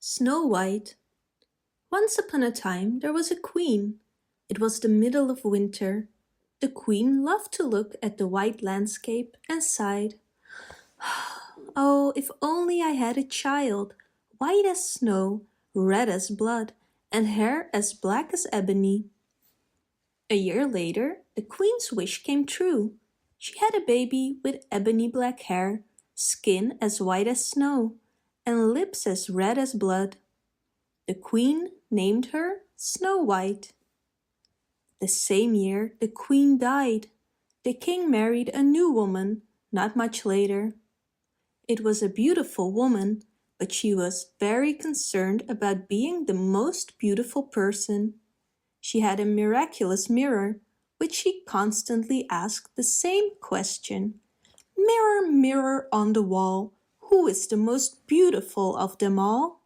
Snow White. Once upon a time there was a queen. It was the middle of winter. The queen loved to look at the white landscape and sighed. Oh, if only I had a child, white as snow, red as blood, and hair as black as ebony. A year later, the queen's wish came true. She had a baby with ebony black hair, skin as white as snow, and lips as red as blood. The queen named her Snow White. The same year, the queen died. The king married a new woman not much later. It was a beautiful woman, but she was very concerned about being the most beautiful person. She had a miraculous mirror, which she constantly asked the same question. Mirror, mirror on the wall, who is the most beautiful of them all?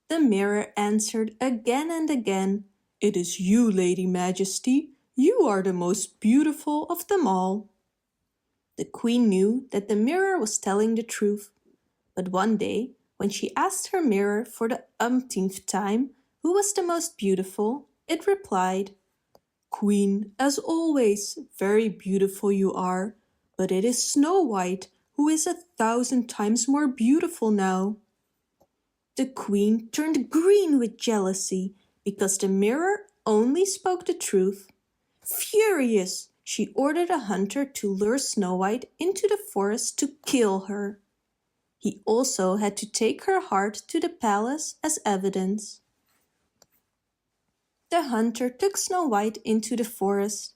The mirror answered again and again, "It is you, Lady Majesty. You are the most beautiful of them all." The queen knew that the mirror was telling the truth, but one day, when she asked her mirror for the umpteenth time who was the most beautiful, it replied, "Queen, as always, very beautiful you are, but it is Snow White who is 1,000 times more beautiful now." The queen turned green with jealousy because the mirror only spoke the truth. Furious, she ordered a hunter to lure Snow White into the forest to kill her. He also had to take her heart to the palace as evidence. The hunter took Snow White into the forest.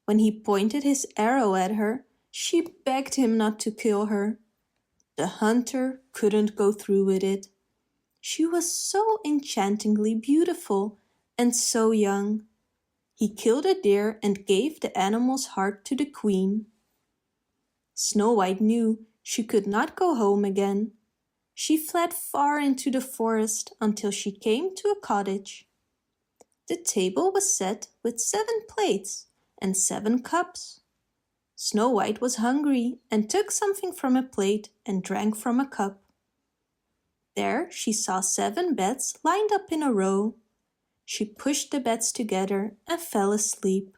When he pointed his arrow at her, she begged him not to kill her. The hunter couldn't go through with it. She was so enchantingly beautiful and so young. He killed a deer and gave the animal's heart to the queen. Snow White knew she could not go home again. She fled far into the forest until she came to a cottage. The table was set with 7 plates and 7 cups. Snow White was hungry and took something from a plate and drank from a cup. There she saw 7 beds lined up in a row. She pushed the beds together and fell asleep.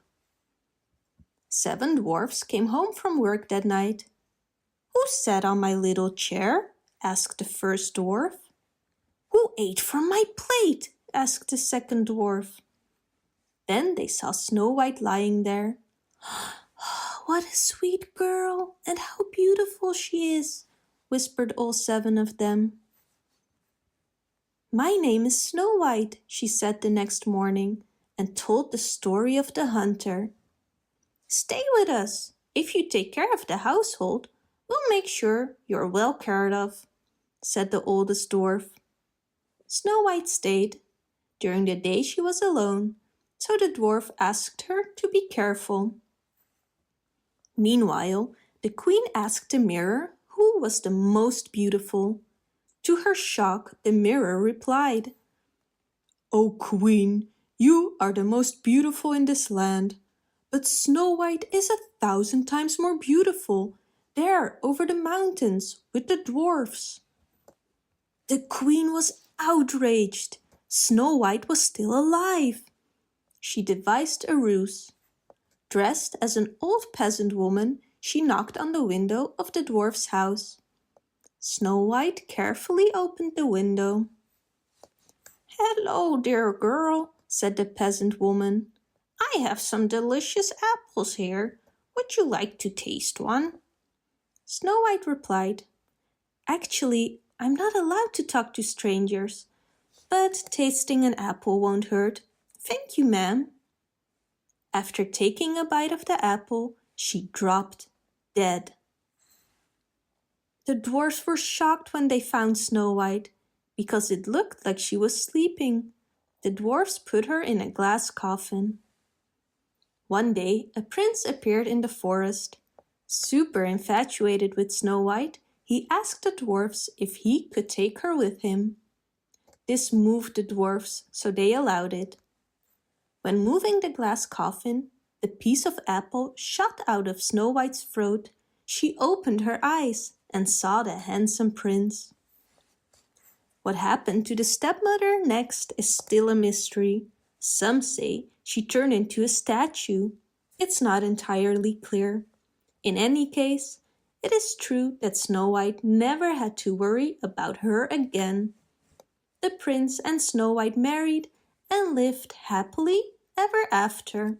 7 dwarfs came home from work that night. "Who sat on my little chair?" asked the first dwarf. "Who ate from my plate?" asked the second dwarf. Then they saw Snow White lying there. "What a sweet girl, and how beautiful she is," whispered all 7 of them. "My name is Snow White," she said the next morning, and told the story of the hunter. "Stay with us. If you take care of the household, we'll make sure you're well cared of," said the oldest dwarf. Snow White stayed. During the day she was alone, so the dwarf asked her to be careful. Meanwhile, the queen asked the mirror who was the most beautiful. To her shock, the mirror replied, "O queen, you are the most beautiful in this land, but Snow White is 1,000 times more beautiful, there over the mountains with the dwarfs." The queen was outraged. Snow White was still alive. She devised a ruse. Dressed as an old peasant woman, she knocked on the window of the dwarf's house. Snow White carefully opened the window. "Hello, dear girl," said the peasant woman. "I have some delicious apples here. Would you like to taste one?" Snow White replied, "Actually, I'm not allowed to talk to strangers, but tasting an apple won't hurt. Thank you, ma'am." After taking a bite of the apple, she dropped dead. The dwarfs were shocked when they found Snow White, because it looked like she was sleeping. The dwarfs put her in a glass coffin. One day, a prince appeared in the forest. Super infatuated with Snow White, he asked the dwarfs if he could take her with him. This moved the dwarfs, so they allowed it. When moving the glass coffin, the piece of apple shot out of Snow White's throat. She opened her eyes and saw the handsome prince. What happened to the stepmother next is still a mystery. Some say she turned into a statue. It's not entirely clear. In any case, it is true that Snow White never had to worry about her again. The prince and Snow White married and lived happily ever after.